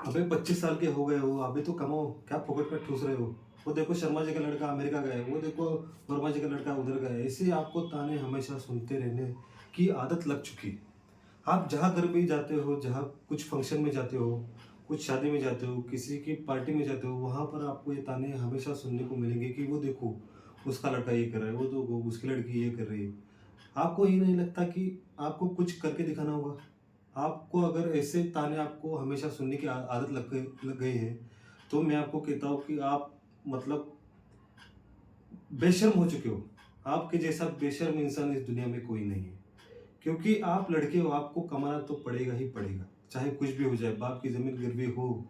अबे 25 साल के हो गए हो, अभी तो कमाओ, क्या फोकट में ठूस रहे हो। वो देखो शर्मा जी का लड़का अमेरिका गया है, वो देखो वर्मा जी का लड़का उधर गया है। ऐसे आपको ताने हमेशा सुनते रहने की आदत लग चुकी है। आप जहाँ घर पे जाते हो, जहाँ कुछ फंक्शन में जाते हो, कुछ शादी में जाते हो, किसी की पार्टी में जाते हो, वहाँ पर आपको ये ताने हमेशा सुनने को मिलेंगे कि वो देखो उसका लड़का ये कर रहा है, वो तो उसकी लड़की ये कर रही है। आपको ये नहीं लगता कि आपको कुछ करके दिखाना होगा? आपको अगर ऐसे ताने आपको हमेशा सुनने की आदत लग गई है, तो मैं आपको कहता हूँ कि आप मतलब बेशर्म हो चुके हो। आपके जैसा बेशर्म इंसान इस दुनिया में कोई नहीं है। क्योंकि आप लड़के हो, आपको कमाना तो पड़ेगा ही पड़ेगा, चाहे कुछ भी हो जाए। बाप की ज़मीन गिरवी हो,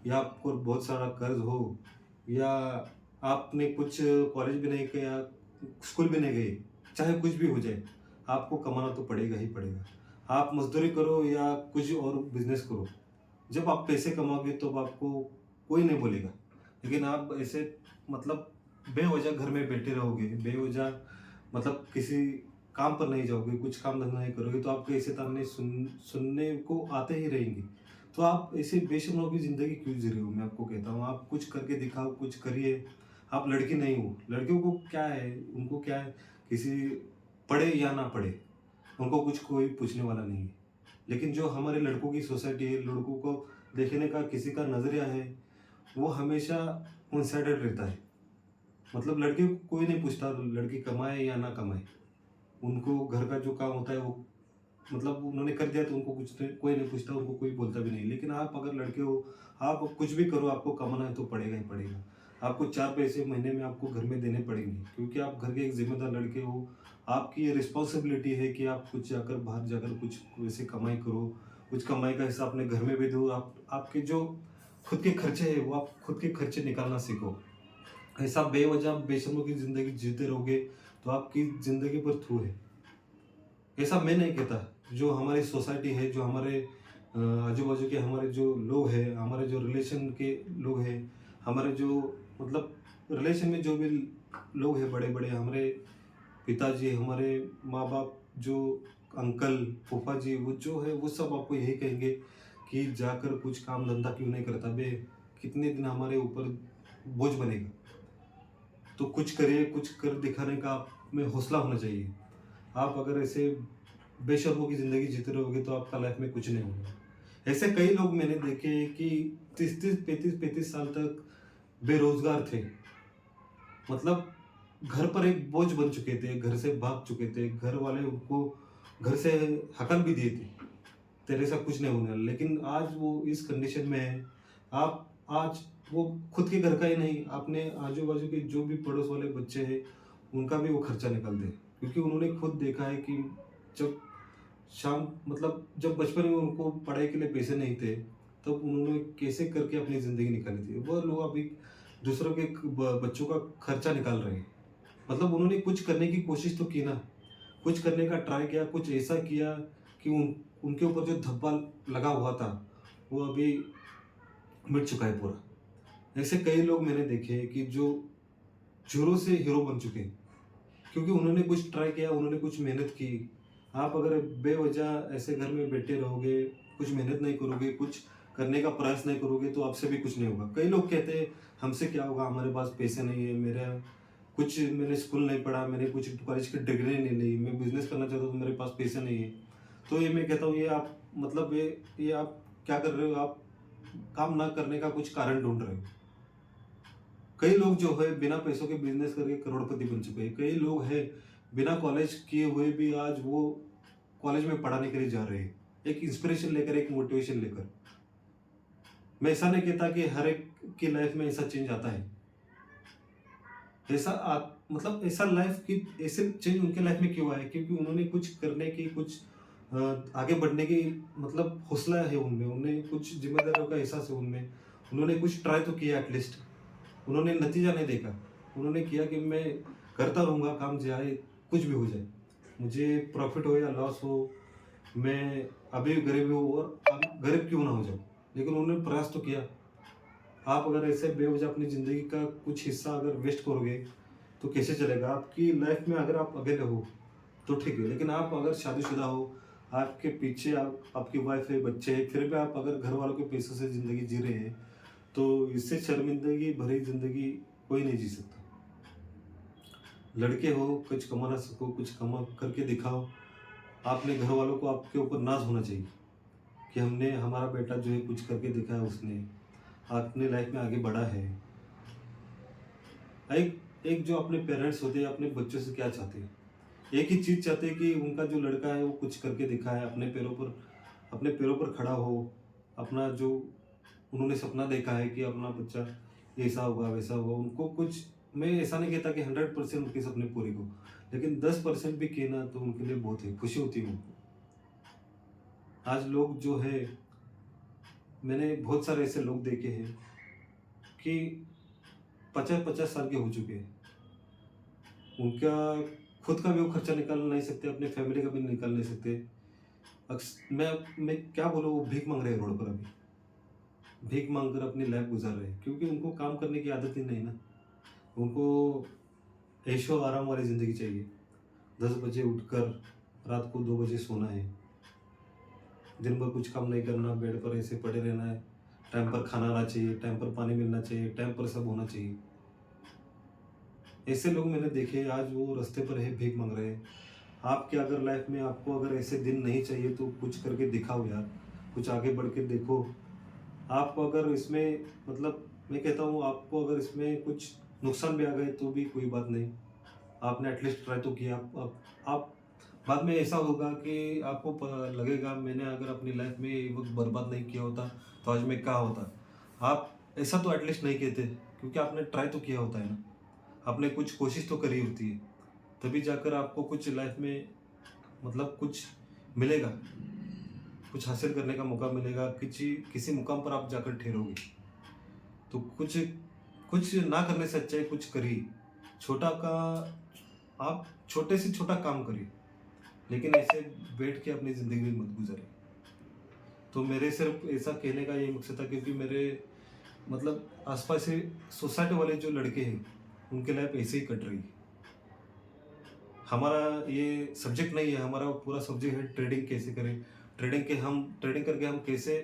या आपको बहुत सारा कर्ज हो, या आपने कुछ कॉलेज भी नहीं किया, स्कूल भी नहीं गए, चाहे कुछ भी हो जाए, आपको कमाना तो पड़ेगा ही पड़ेगा। आप मजदूरी करो या कुछ और बिजनेस करो, जब आप पैसे कमाओगे तो आपको कोई नहीं बोलेगा। लेकिन आप ऐसे मतलब बेवजह घर में बैठे रहोगे, बेवजह मतलब किसी काम पर नहीं जाओगे, कुछ काम धंधा नहीं करोगे, तो आपको ऐसे ताने सुनने को आते ही रहेंगे। तो आप ऐसे बेशर्मों की ज़िंदगी क्यों जी रहे हो? मैं आपको कहता हूँ, आप कुछ करके दिखाओ, कुछ करिए। आप लड़की नहीं हो, लड़कियों को क्या है, उनको क्या है, किसी पढ़े या ना पढ़े, उनको कुछ कोई पूछने वाला नहीं है। लेकिन जो हमारे लड़कों की सोसाइटी है, लड़कों को देखने का किसी का नज़रिया है, वो हमेशा वन साइडेड रहता है। मतलब लड़के को कोई नहीं पूछता लड़की कमाए या ना कमाए। उनको घर का जो काम होता है वो मतलब उन्होंने कर दिया तो उनको कुछ नहीं, कोई नहीं पूछता, उनको कोई बोलता भी नहीं। लेकिन आप अगर लड़के हो, आप कुछ भी करो, आपको कमाना है तो पड़ेगा ही पड़ेगा। आपको 4 पैसे महीने में आपको घर में देने पड़ेंगे, क्योंकि आप घर के एक ज़िम्मेदार लड़के हो। आपकी ये रिस्पॉन्सिबिलिटी है कि आप कुछ जाकर बाहर जाकर कुछ वैसे कमाई करो, कुछ कमाई का हिस्सा अपने घर में भी दो। आप आपके जो खुद के खर्चे हैं, वो आप खुद के खर्चे निकालना सीखो। ऐसा बेवजह बेशर्मों की ज़िंदगी जीते रहोगे, तो आपकी ज़िंदगी पर थू है। ऐसा मैं नहीं कहता, जो हमारी सोसाइटी है, जो हमारे आजू-बाजू के हमारे जो लोग हैं, हमारे जो रिलेशन के लोग हैं, हमारे जो मतलब रिलेशन में जो भी लोग हैं बड़े-बड़े, हमारे पिताजी, हमारे माँ-बाप, जो अंकल, फूफा जी, वो जो है वो सब आपको यही कहेंगे कि जाकर कुछ काम-धंधा क्यों नहीं करता बे? कितने दिन हमारे ऊपर बोझ बनेगा? तो कुछ करिए, कुछ कर दिखाने का आप में हौसला होना चाहिए। आप अगर ऐसे बेशर्मों की ज़िंदगी जीते रहोगे तो आपका लाइफ में कुछ नहीं होगा। ऐसे कई लोग मैंने देखे हैं कि 30-30, 35-35 साल तक बेरोज़गार थे। मतलब घर पर एक बोझ बन चुके थे, घर से भाग चुके थे, घर वाले उनको घर से हकल भी दिए थे, तेरे से कुछ नहीं होने वाला। लेकिन आज वो इस कंडीशन में है, आप आज वो खुद के घर का ही नहीं, अपने आजू-बाजू के जो भी पड़ोस वाले बच्चे हैं, उनका भी वो खर्चा निकालते हैं। क्योंकि उन्होंने खुद देखा है कि जब शाम मतलब जब बचपन में उनको पढ़ाई के लिए पैसे नहीं थे, तब उन्होंने कैसे करके अपनी ज़िंदगी निकाली थी। वो लोग अभी दूसरों के बच्चों का खर्चा निकाल रहे हैं। मतलब उन्होंने कुछ करने की कोशिश तो की ना, कुछ करने का ट्राई किया, कुछ ऐसा किया कि उनके ऊपर जो धब्बा लगा हुआ था, वो अभी मिट चुका है पूरा। ऐसे कई लोग मैंने देखे हैं कि जो ज़ीरो से हीरो बन चुके हैं, क्योंकि उन्होंने कुछ ट्राई किया, उन्होंने कुछ मेहनत की। आप अगर बेवजह ऐसे घर में बैठे रहोगे, कुछ मेहनत नहीं करोगे, कुछ करने का प्रयास नहीं करोगे, तो आपसे भी कुछ नहीं होगा। कई लोग कहते हैं, हमसे क्या होगा, हमारे पास पैसे नहीं है, मैंने स्कूल नहीं पढ़ा, मैंने कुछ कॉलेज की डिग्री नहीं ली, मैं बिज़नेस करना चाहता हूँ तो मेरे पास पैसे नहीं है। तो ये मैं कहता हूँ, ये आप मतलब ये आप क्या कर रहे हो, आप काम ना करने का कुछ कारण ढूँढ रहे हो। कई लोग जो है बिना पैसों के बिजनेस करके करोड़पति बन चुके हैं। कई लोग हैं बिना कॉलेज किए हुए भी आज वो कॉलेज में पढ़ाने के लिए जा रहे हैं, एक इंस्पिरेशन लेकर, एक मोटिवेशन लेकर। मैं ऐसा नहीं कहता कि हर एक की लाइफ में ऐसा चेंज आता है। मतलब ऐसा लाइफ की ऐसे चेंज उनके लाइफ में क्यों आया? क्योंकि उन्होंने कुछ करने की, कुछ आगे बढ़ने की मतलब हौसला है उनमें, उन्हें कुछ जिम्मेदारियों का एहसास है उनमें। उन्होंने कुछ ट्राई तो किया एटलीस्ट। उन्होंने नतीजा नहीं देखा। उन्होंने किया कि मैं करता रहूँगा काम, चाहे कुछ भी हो जाए। मुझे प्रॉफ़िट हो या लॉस हो, मैं अभी गरीब हूँ और गरीब क्यों ना हो जाऊँ। लेकिन उन्होंने प्रयास तो किया। आप अगर ऐसे बेवजह अपनी ज़िंदगी का कुछ हिस्सा अगर वेस्ट करोगे, तो कैसे चलेगा? आपकी लाइफ़ में अगर आप अकेले हो, तो ठीक है। लेकिन आप अगर शादीशुदा हो, आपके पीछे आपकी वाइफ है, बच्चे हैं, फिर भी आप अगर घर वालों के पैसों से ज़िंदगी जी रहे हैं, तो इससे शर्मिंदगी भरी ज़िंदगी कोई नहीं जी सकता। लड़के हो, कुछ कमाना सीखो, कुछ कमा करके दिखाओ। आपने घर वालों को आपके ऊपर नाज़ होना चाहिए कि हमने हमारा बेटा जो है कुछ करके दिखाया, उसने अपने लाइफ में आगे बढ़ा है। एक एक जो अपने पेरेंट्स होते हैं अपने बच्चों से क्या चाहते हैं? एक ही चीज़ चाहते हैं कि उनका जो लड़का है वो कुछ करके दिखाए, अपने पैरों पर खड़ा हो। अपना जो उन्होंने सपना देखा है कि अपना बच्चा ऐसा होगा, वैसा होगा, उनको कुछ, मैं ऐसा नहीं कहता कि 100% उनके सपने पूरे हो, लेकिन 10% भी किए ना तो उनके लिए बहुत है, खुशी होती है उनको। आज लोग जो है, मैंने बहुत सारे ऐसे लोग देखे हैं कि 50-50 साल के हो चुके हैं। उनका खुद का भी वो खर्चा निकाल नहीं सकते, अपने फैमिली का भी निकाल नहीं सकते। मैं क्या बोलूँ, वो भीख मांग रहे हैं रोड पर अभी। भीख मांग कर अपनी लाइफ गुजार रहे हैं, क्योंकि उनको काम करने की आदत ही नहीं ना। उनको ऐशो आराम वाली ज़िंदगी चाहिए। 10 बजे उठकर रात को 2 बजे सोना है। दिन भर कुछ काम नहीं करना, बेड पर ऐसे पड़े रहना है। टाइम पर खाना आना चाहिए, टाइम पर पानी मिलना चाहिए, टाइम पर सब होना चाहिए। ऐसे लोग मैंने देखे, आज वो रास्ते पर है, भीख मांग रहे हैं। आपके अगर लाइफ में आपको अगर ऐसे दिन नहीं चाहिए तो कुछ करके दिखाओ यार, कुछ आगे बढ़ के देखो। आपको अगर इसमें, मतलब मैं कहता हूँ, आपको अगर इसमें कुछ नुकसान भी आ गए तो भी कोई बात नहीं, आपने एटलीस्ट ट्राई तो किया। आप बाद में ऐसा होगा कि आपको लगेगा मैंने अगर अपनी लाइफ में ये वक्त बर्बाद नहीं किया होता तो आज मैं क्या होता। आप ऐसा तो एटलीस्ट नहीं कहते, क्योंकि आपने ट्राई तो किया होता है ना, आपने कुछ कोशिश तो करी होती है, तभी जाकर आपको कुछ लाइफ में, मतलब कुछ मिलेगा, कुछ हासिल करने का मौका मिलेगा, किसी मुकाम पर आप जाकर ठहरोगे। तो कुछ कुछ ना करने से अच्छा है कुछ करिए। छोटा का आप छोटे से छोटा काम करिए, लेकिन ऐसे बैठ के अपनी ज़िंदगी मत गुजारिए। तो मेरे सिर्फ ऐसा कहने का ये मकसद था, क्योंकि मेरे, मतलब आसपास से सोसाइटी वाले जो लड़के हैं उनके लाइफ ऐसे ही कट रही है। हमारा ये सब्जेक्ट नहीं है, हमारा पूरा सब्जेक्ट है ट्रेडिंग कैसे करें, ट्रेडिंग करके हम कैसे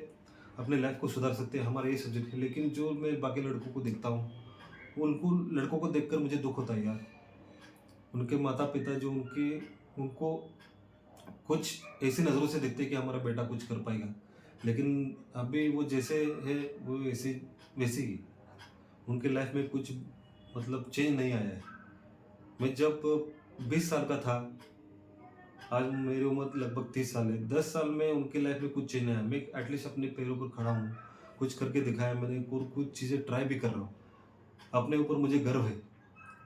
अपने लाइफ को सुधार सकते हैं, हमारा ये सब्जेक्ट है। लेकिन जो मैं बाकी लड़कों को देखता हूँ, उनको लड़कों को देखकर मुझे दुख होता है यार। उनके माता पिता जो उनको कुछ ऐसी नज़रों से देखते हैं कि हमारा बेटा कुछ कर पाएगा, लेकिन अभी वो जैसे है वो वैसे ही उनके लाइफ में कुछ, मतलब चेंज नहीं आया है। मैं जब 20 साल का था, आज मेरी उम्र लगभग 30 साल है। 10 साल में उनकी लाइफ में कुछ चेंज नहीं आया। मैं एटलीस्ट अपने पैरों पर खड़ा हूँ, कुछ करके दिखाया मैंने, और कुछ चीज़ें ट्राई भी कर रहा हूँ। अपने ऊपर मुझे गर्व है,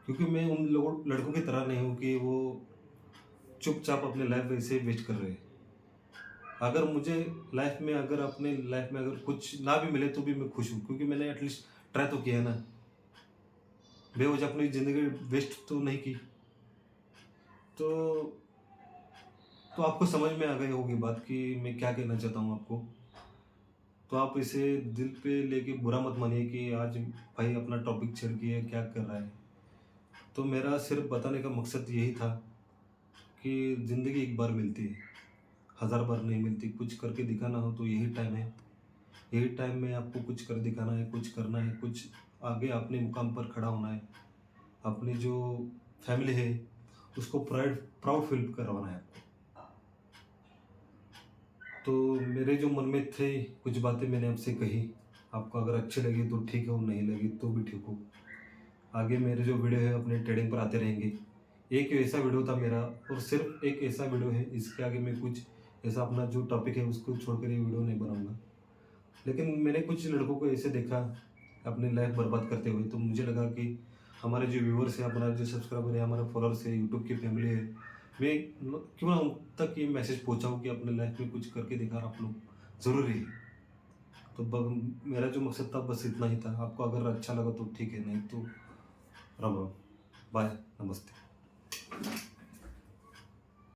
क्योंकि मैं उन लड़कों की तरह नहीं हूँ कि वो चुपचाप अपने लाइफ ऐसे वेस्ट कर रहे हैं। अगर मुझे अपने लाइफ में अगर कुछ ना भी मिले तो भी मैं खुश हूँ, क्योंकि मैंने एटलीस्ट ट्राई तो किया ना, बेवजह अपनी ज़िंदगी वेस्ट तो नहीं की। तो आपको समझ में आ गई होगी बात कि मैं क्या कहना चाहता हूँ आपको। तो आप इसे दिल पे लेके बुरा मत मानिए कि आज भाई अपना टॉपिक छेड़ के क्या कर रहा है। तो मेरा सिर्फ बताने का मकसद यही था कि ज़िंदगी एक बार मिलती है, 1000 बार नहीं मिलती। कुछ करके दिखाना हो तो यही टाइम है। यही टाइम में आपको कुछ कर दिखाना है, कुछ करना है, कुछ आगे अपने मुकाम पर खड़ा होना है। अपनी जो फैमिली है उसको प्राउड फील करवाना है आपको। तो मेरे जो मन में थे कुछ बातें मैंने आपसे कही। आपको अगर अच्छी लगी तो ठीक है, और नहीं लगी तो भी ठीक हो। आगे मेरे जो वीडियो है अपने ट्रेडिंग पर आते रहेंगे। एक ऐसा वीडियो था मेरा, और सिर्फ एक ऐसा वीडियो है, इसके आगे मैं कुछ ऐसा अपना जो टॉपिक है उसको छोड़कर ये वीडियो नहीं बनाऊंगा। लेकिन मैंने कुछ लड़कों को ऐसे देखा अपनी लाइफ बर्बाद करते हुए, तो मुझे लगा कि हमारे जो व्यूअर्स हैं, हमारा जो सब्सक्राइबर है, हमारे फॉलोअर्स है, यूट्यूब की फैमिली है, मैं क्यों ना उन तक ये मैसेज पहुंचाऊं कि अपने लाइफ में कुछ करके दिखा आप लोग ज़रूरी है। तो मेरा जो मकसद था बस इतना ही था। आपको अगर अच्छा लगा तो ठीक है, नहीं तो राम राम, बाय, नमस्ते।